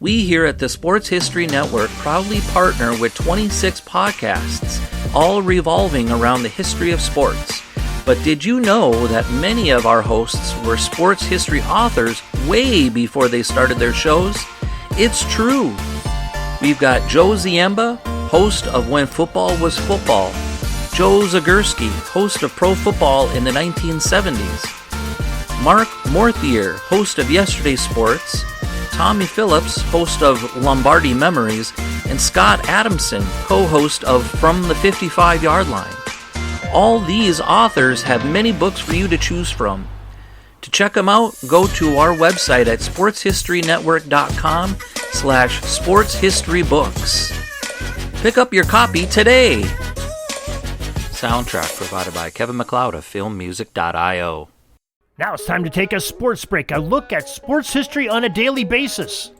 We here at the Sports History Network proudly partner with 26 podcasts, all revolving around the history of sports. But did you know that many of our hosts were sports history authors way before they started their shows? It's true. We've got Joe Ziemba, host of When Football Was Football, Joe Zagurski, host of Pro Football in the 1970s, Mark Morthier, host of Yesterday's Sports, Tommy Phillips, host of Lombardi Memories, and Scott Adamson, co-host of From the 55-Yard Line. All these authors have many books for you to choose from. To check them out, go to our website at sportshistorynetwork.com/sportshistorybooks. Pick up your copy today. Soundtrack provided by Kevin MacLeod of filmmusic.io. Now it's time to take a sports break, a look at sports history on a daily basis.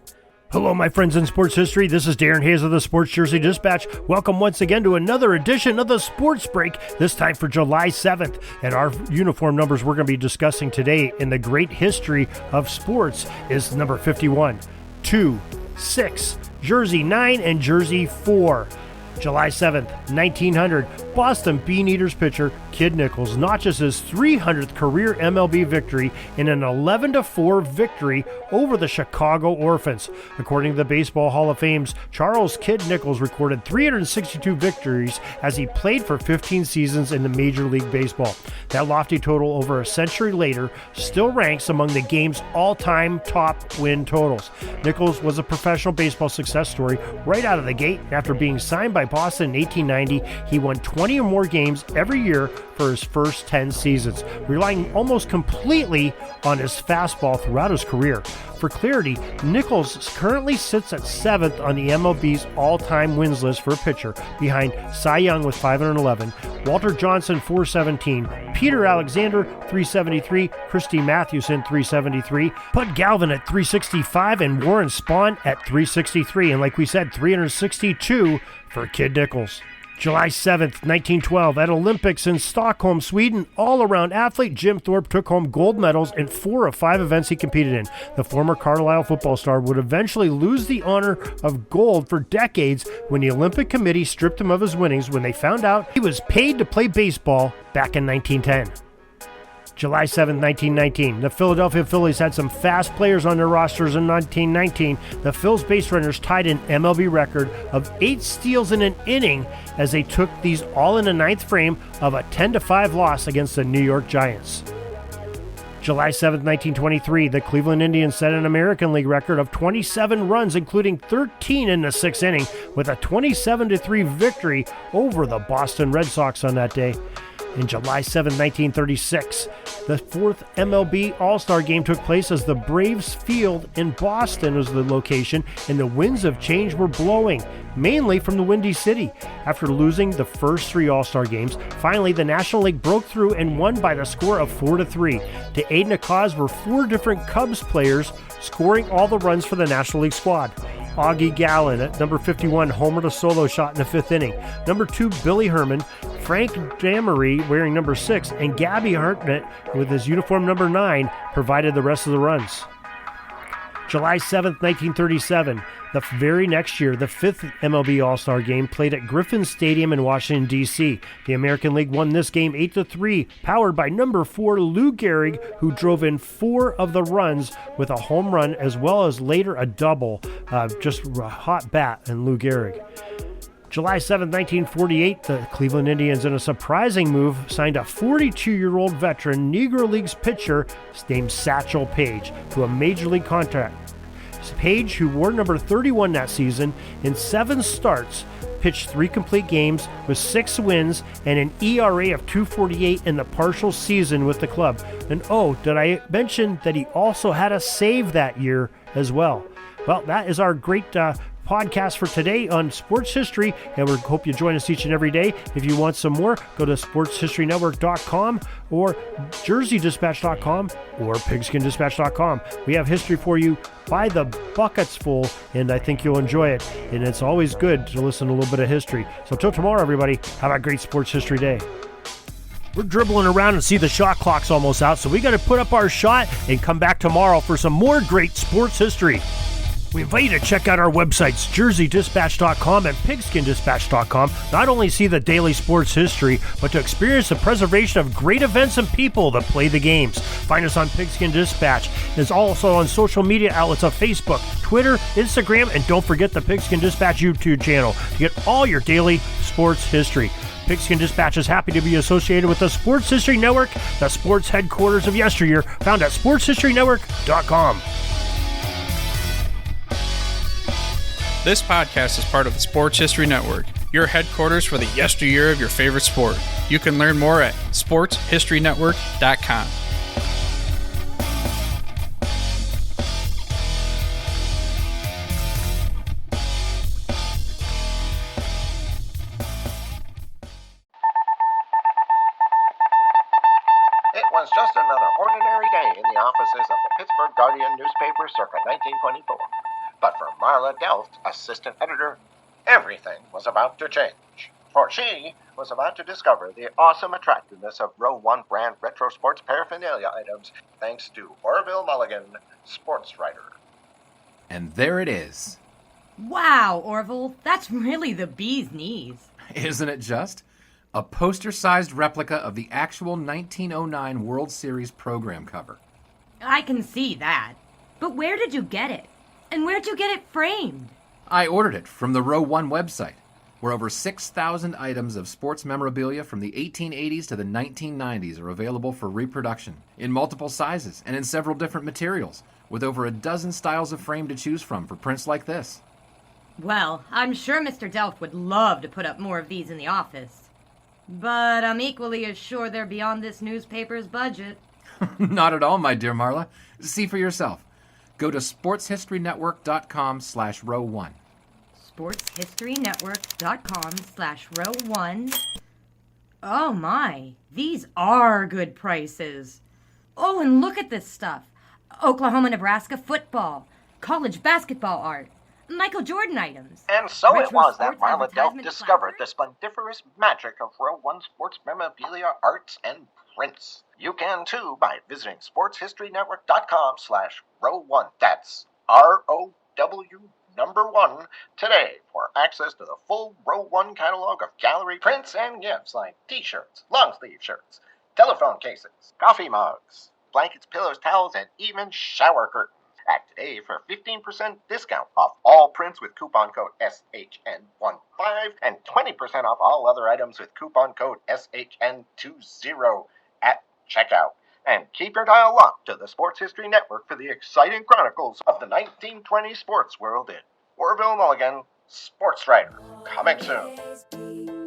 Hello, my friends in sports history. This is Darren Hayes of the Sports Jersey Dispatch. Welcome once again to another edition of the Sports Break, this time for July 7th. And our uniform numbers we're going to be discussing today in the great history of sports is number 51, 2, 6, Jersey 9, and Jersey 4. July 7th, 1900, Boston Beaneaters pitcher Kid Nichols notches his 300th career MLB victory in an 11-4 victory over the Chicago Orphans. According to the Baseball Hall of Fame's Charles Kid Nichols recorded 362 victories as he played for 15 seasons in the Major League Baseball. That lofty total over a century later still ranks among the game's all-time top win totals. Nichols was a professional baseball success story right out of the gate. After being signed by Boston in 1890, he won 20 or more games every year for his first 10 seasons, relying almost completely on his fastball throughout his career. For clarity, Nichols currently sits at 7th on the MLB's all-time wins list for a pitcher, behind Cy Young with 511, Walter Johnson 417, Peter Alexander 373, Christy Mathewson 373, Bud Galvin at 365, and Warren Spahn at 363. And like we said, 362 for Kid Nichols. July 7th, 1912, at Olympics in Stockholm, Sweden, all-around athlete Jim Thorpe took home gold medals in 4 of 5 events he competed in. The former Carlisle football star would eventually lose the honor of gold for decades when the Olympic Committee stripped him of his winnings when they found out he was paid to play baseball back in 1910. July 7, 1919, the Philadelphia Phillies had some fast players on their rosters in 1919. The Phil's base runners tied an MLB record of 8 steals in an inning as they took these all in the 9th frame of a 10-5 loss against the New York Giants. July 7, 1923, the Cleveland Indians set an American League record of 27 runs, including 13 in the 6th inning, with a 27-3 victory over the Boston Red Sox on that day. In July 7, 1936, the 4th MLB All-Star Game took place as the Braves Field in Boston was the location, and the winds of change were blowing, mainly from the Windy City. After losing the first 3 All-Star Games, finally the National League broke through and won by the score of 4-3. To aid in the cause were 4 different Cubs players scoring all the runs for the National League squad. Augie Gallen at number 51 homered a solo shot in the 5th inning. Number 2, Billy Herman, Frank Damery wearing number 6, and Gabby Hartnett with his uniform number 9 provided the rest of the runs. July 7th, 1937, the very next year, the 5th MLB All-Star Game played at Griffin Stadium in Washington, D.C. The American League won this game 8-3, powered by number 4 Lou Gehrig, who drove in 4 of the runs with a home run as well as later a double. Just a hot bat in Lou Gehrig. July 7, 1948, the Cleveland Indians, in a surprising move, signed a 42-year-old veteran Negro Leagues pitcher named Satchel Paige to a Major League contract. Paige, who wore number 31 that season, in 7 starts, pitched 3 complete games with 6 wins and an ERA of 2.48 in the partial season with the club. And did I mention that he also had a save that year as well? Well, that is our great podcast for today on sports history, and we hope you join us each and every day. If you want some more, go to sportshistorynetwork.com or jerseydispatch.com or pigskindispatch.com. We have history for you by the buckets full, and I think you'll enjoy it. And it's always good to listen to a little bit of history. So till tomorrow, everybody, have a great sports history day. We're dribbling around and see the shot clock's almost out, so we got to put up our shot and come back tomorrow for some more great sports history. We invite you to check out our websites, jerseydispatch.com and pigskindispatch.com. Not only see the daily sports history, but to experience the preservation of great events and people that play the games. Find us on Pigskin Dispatch. It's also on social media outlets of Facebook, Twitter, Instagram, and don't forget the Pigskin Dispatch YouTube channel to get all your daily sports history. Pigskin Dispatch is happy to be associated with the Sports History Network, the sports headquarters of yesteryear, found at sportshistorynetwork.com. This podcast is part of the Sports History Network, your headquarters for the yesteryear of your favorite sport. You can learn more at sportshistorynetwork.com. It was just another ordinary day in the offices of the Pittsburgh Guardian newspaper circa 1924. But for Marla Delft, assistant editor, everything was about to change. For she was about to discover the awesome attractiveness of Row 1 brand retro sports paraphernalia items thanks to Orville Mulligan, sports writer. And there it is. Wow, Orville, that's really the bee's knees. Isn't it just? A poster-sized replica of the actual 1909 World Series program cover. I can see that. But where did you get it? And where'd you get it framed? I ordered it from the Row 1 website, where over 6,000 items of sports memorabilia from the 1880s to the 1990s are available for reproduction, in multiple sizes and in several different materials, with over a dozen styles of frame to choose from for prints like this. Well, I'm sure Mr. Delft would love to put up more of these in the office. But I'm equally as sure they're beyond this newspaper's budget. Not at all, my dear Marla. See for yourself. Go to sportshistorynetwork.com/row1. sportshistorynetwork.com/row1. Oh my, these are good prices. Oh, and look at this stuff. Oklahoma-Nebraska football, college basketball art, Michael Jordan items. And so it retro was that sports Marla Delft advertisement discovered the placards. splendiferous magic of Row 1 sports memorabilia, arts, and prints. You can too by visiting sportshistorynetwork.com/row1. That's ROW1 today for access to the full Row 1 catalog of gallery prints and gifts like t-shirts, long-sleeve shirts, telephone cases, coffee mugs, blankets, pillows, towels, and even shower curtains. Act today for 15% discount off all prints with coupon code SHN15 and 20% off all other items with coupon code SHN20 at checkout. And keep your dial locked to the Sports History Network for the exciting chronicles of the 1920 sports world in Orville Mulligan, sports writer. Coming soon.